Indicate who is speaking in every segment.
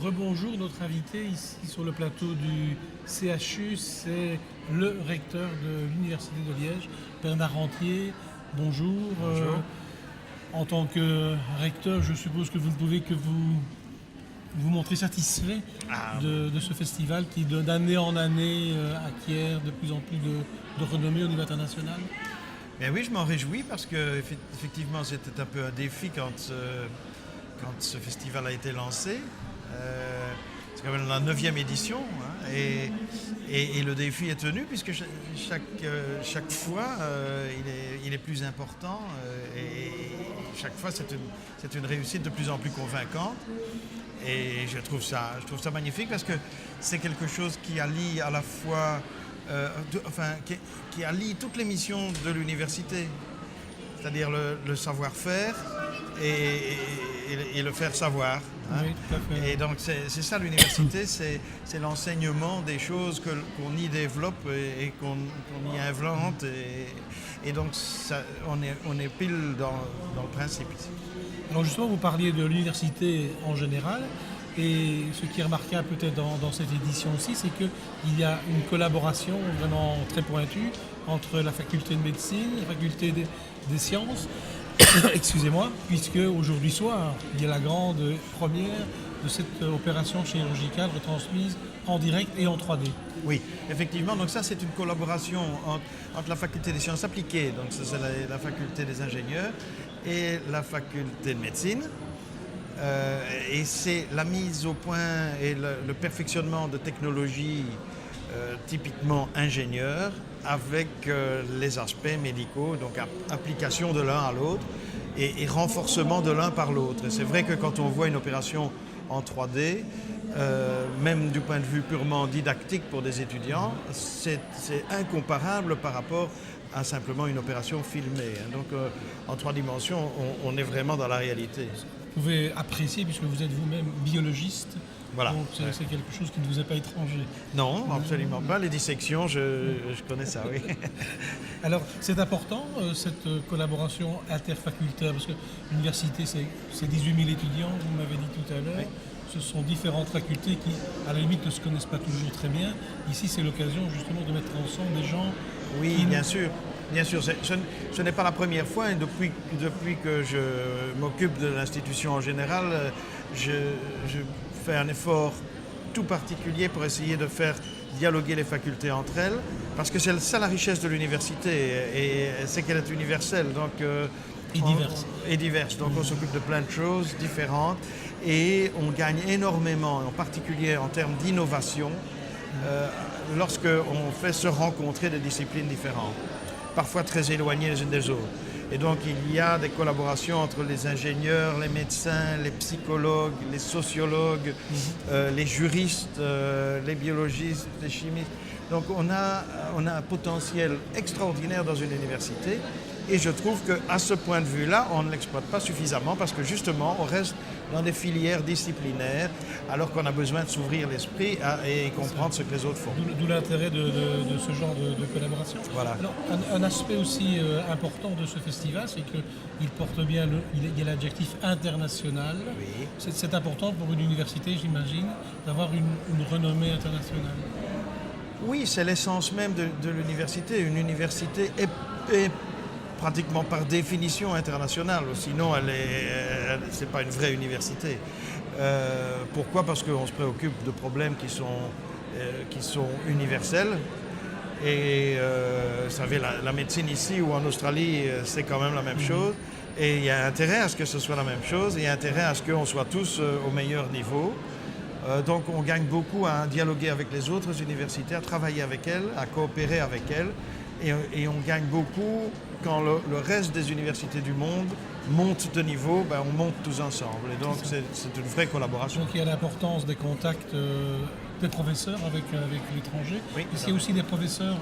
Speaker 1: Rebonjour, notre invité ici sur le plateau du CHU, c'est le recteur de l'Université de Liège, Bernard Rentier. Bonjour.
Speaker 2: Bonjour.
Speaker 1: En tant que recteur, je suppose que vous ne pouvez que vous montrer satisfait de ce festival qui, d'année en année, acquiert de plus en plus de renommée au niveau international.
Speaker 2: Bien oui, je m'en réjouis parce que effectivement c'était un peu un défi quand ce festival a été lancé. C'est quand même la 9e édition, hein, et le défi est tenu puisque chaque fois il est plus important, et chaque fois c'est une réussite de plus en plus convaincante. Et je trouve ça magnifique parce que c'est quelque chose qui allie à la fois qui allie toutes les missions de l'université, c'est-à-dire le savoir-faire et le faire savoir. Hein.
Speaker 1: Oui, tout à fait.
Speaker 2: Et donc c'est ça l'université, c'est l'enseignement des choses qu'on y développe et qu'on y invente. Et donc ça, on est pile dans le principe ici.
Speaker 1: Alors justement, vous parliez de l'université en général, et ce qui est remarquable peut-être dans cette édition aussi, c'est qu'il y a une collaboration vraiment très pointue entre la faculté de médecine, la faculté des sciences, excusez-moi, puisque aujourd'hui soir, il y a la grande première de cette opération chirurgicale retransmise en direct et en 3D.
Speaker 2: Oui, effectivement. Donc ça, c'est une collaboration entre la faculté des sciences appliquées, donc ça, c'est la faculté des ingénieurs, et la faculté de médecine. Et c'est la mise au point et le perfectionnement de technologies typiquement ingénieurs avec les aspects médicaux, donc application de l'un à l'autre et renforcement de l'un par l'autre. Et c'est vrai que quand on voit une opération en 3D, même du point de vue purement didactique pour des étudiants, c'est incomparable par rapport à simplement une opération filmée. Donc en 3 dimensions, on est vraiment dans la réalité.
Speaker 1: Vous pouvez apprécier, puisque vous êtes vous-même biologiste,
Speaker 2: Voilà.
Speaker 1: donc c'est quelque chose qui ne vous est pas étranger.
Speaker 2: Non, absolument pas. Les dissections, je connais ça, oui.
Speaker 1: Alors, c'est important, cette collaboration interfacultaire, parce que l'université, c'est 18 000 étudiants, vous m'avez dit tout à l'heure.
Speaker 2: Oui.
Speaker 1: Ce sont différentes facultés qui, à la limite, ne se connaissent pas toujours très bien. Ici, c'est l'occasion, justement, de mettre ensemble des gens...
Speaker 2: Oui, bien sûr. Bien sûr, ce n'est pas la première fois, et depuis que je m'occupe de l'institution en général, je fais un effort tout particulier pour essayer de faire dialoguer les facultés entre elles, parce que c'est ça la richesse de l'université, et c'est qu'elle est universelle. Donc, et diverse. Donc on s'occupe de plein de choses différentes, et on gagne énormément, en particulier en termes d'innovation, lorsqu'on fait se rencontrer des disciplines différentes, parfois très éloignées les unes des autres. Et donc il y a des collaborations entre les ingénieurs, les médecins, les psychologues, les sociologues, les juristes, les biologistes, les chimistes. Donc on a un potentiel extraordinaire dans une université, et je trouve qu'à ce point de vue-là, on ne l'exploite pas suffisamment, parce que justement, on reste dans des filières disciplinaires, alors qu'on a besoin de s'ouvrir l'esprit et comprendre ce que les autres font.
Speaker 1: D'où l'intérêt de ce genre de collaboration.
Speaker 2: Voilà.
Speaker 1: Alors, un aspect aussi important de ce festival, c'est qu'il porte bien, il y a l'adjectif international.
Speaker 2: Oui.
Speaker 1: C'est important pour une université, j'imagine, d'avoir une renommée internationale.
Speaker 2: Oui, c'est l'essence même de l'université. Une université est pratiquement par définition internationale, sinon c'est pas une vraie université. Pourquoi ? Parce qu'on se préoccupe de problèmes qui sont universels. Et vous savez, la médecine ici ou en Australie, c'est quand même la même chose. Et il y a intérêt à ce que ce soit la même chose, et il y a intérêt à ce qu'on soit tous au meilleur niveau. Donc on gagne beaucoup à dialoguer avec les autres universités, à travailler avec elles, à coopérer avec elles. Et on gagne beaucoup quand le reste des universités du monde monte de niveau, on monte tous ensemble. Et donc c'est une vraie collaboration.
Speaker 1: Donc il y a l'importance des contacts des professeurs avec l'étranger.
Speaker 2: Oui,
Speaker 1: Est-ce qu'il y a aussi des professeurs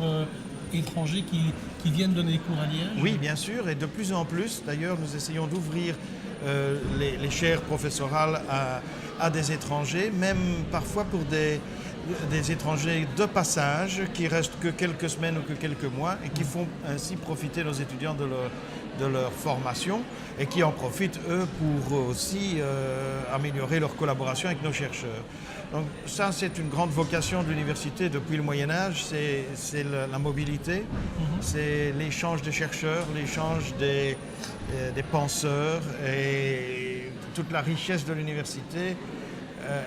Speaker 1: étrangers qui viennent donner des cours à Liège ?
Speaker 2: Oui, bien sûr, et de plus en plus. D'ailleurs, nous essayons d'ouvrir les chaires professorales à des étrangers, même parfois pour des des étrangers de passage qui restent que quelques semaines ou que quelques mois et qui font ainsi profiter nos étudiants de leur formation et qui en profitent, eux, pour aussi améliorer leur collaboration avec nos chercheurs. Donc ça, c'est une grande vocation de l'université depuis le Moyen-Âge, c'est la mobilité, c'est l'échange des chercheurs, l'échange des penseurs et toute la richesse de l'université.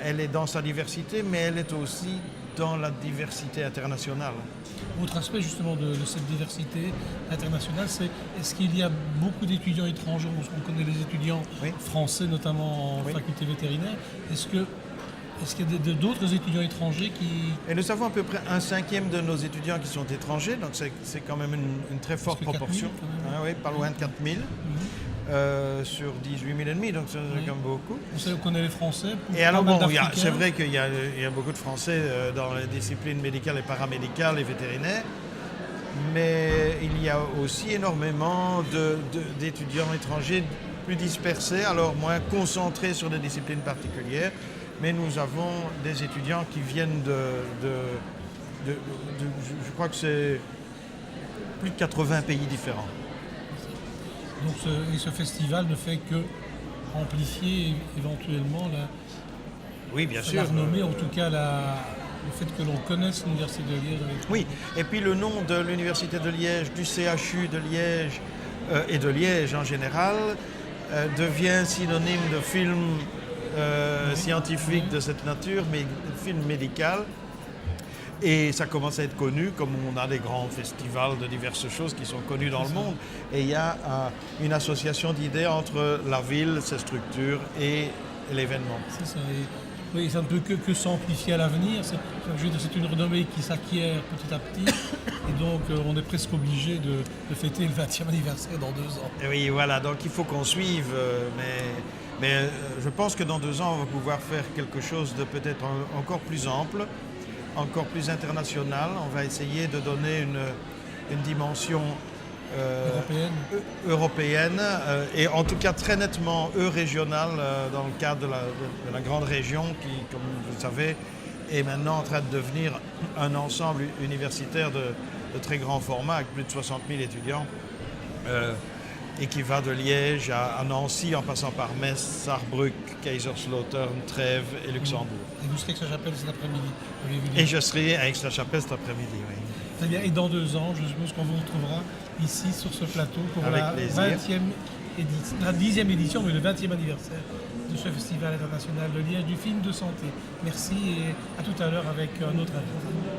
Speaker 2: Elle est dans sa diversité, mais elle est aussi dans la diversité internationale.
Speaker 1: Autre aspect justement de cette diversité internationale, c'est est-ce qu'il y a beaucoup d'étudiants étrangers? On connaît les étudiants français, notamment en faculté vétérinaire. Est-ce qu'il y a d'autres étudiants étrangers qui...
Speaker 2: Et nous avons à peu près 1/5 de nos étudiants qui sont étrangers, donc c'est quand même une très forte proportion.
Speaker 1: 4 000,
Speaker 2: oui, pas loin de 4 000 sur 18 000 et demi, donc c'est quand même beaucoup.
Speaker 1: On connaît les Français.
Speaker 2: Et alors bon, c'est vrai qu'il y a beaucoup de Français dans les disciplines médicales et paramédicales et vétérinaires, mais il y a aussi énormément d'étudiants étrangers plus dispersés, alors moins concentrés sur des disciplines particulières. Mais nous avons des étudiants qui viennent je crois que c'est plus de 80 pays différents.
Speaker 1: Donc ce festival ne fait que amplifier éventuellement la renommée, en tout cas le fait que l'on connaisse l'Université de Liège.
Speaker 2: Oui, et puis le nom de l'Université de Liège, du CHU de Liège et de Liège en général devient synonyme de film scientifique de cette nature, mais film médical. Et ça commence à être connu, comme on a des grands festivals de diverses choses qui sont connus dans le monde. Et il y a une association d'idées entre la ville, ses structures et l'événement.
Speaker 1: C'est ça. Oui, ça ne peut que s'amplifier à l'avenir. C'est une renommée qui s'acquiert petit à petit. Et donc, on est presque obligé de fêter le 20e anniversaire dans 2 ans.
Speaker 2: Et oui, voilà. Donc, il faut qu'on suive. Mais je pense que dans 2 ans, on va pouvoir faire quelque chose de peut-être encore plus ample, encore plus international. On va essayer de donner une dimension européenne et en tout cas très nettement régionale dans le cadre de la grande région qui, comme vous le savez, est maintenant en train de devenir un ensemble universitaire de très grand format avec plus de 60 000 étudiants et qui va de Liège à Nancy en passant par Metz, Saarbrück, Kaiserslautern, Trèves et Luxembourg.
Speaker 1: Et vous serez à Aix-la-Chapelle cet après-midi?
Speaker 2: Et je serai à Aix-la-Chapelle cet après-midi, oui.
Speaker 1: Très bien. Et dans 2 ans, je suppose qu'on vous retrouvera ici sur ce plateau pour la 10e édition, mais le 20e anniversaire de ce Festival international de Liège du film de santé. Merci et à tout à l'heure avec un autre invité.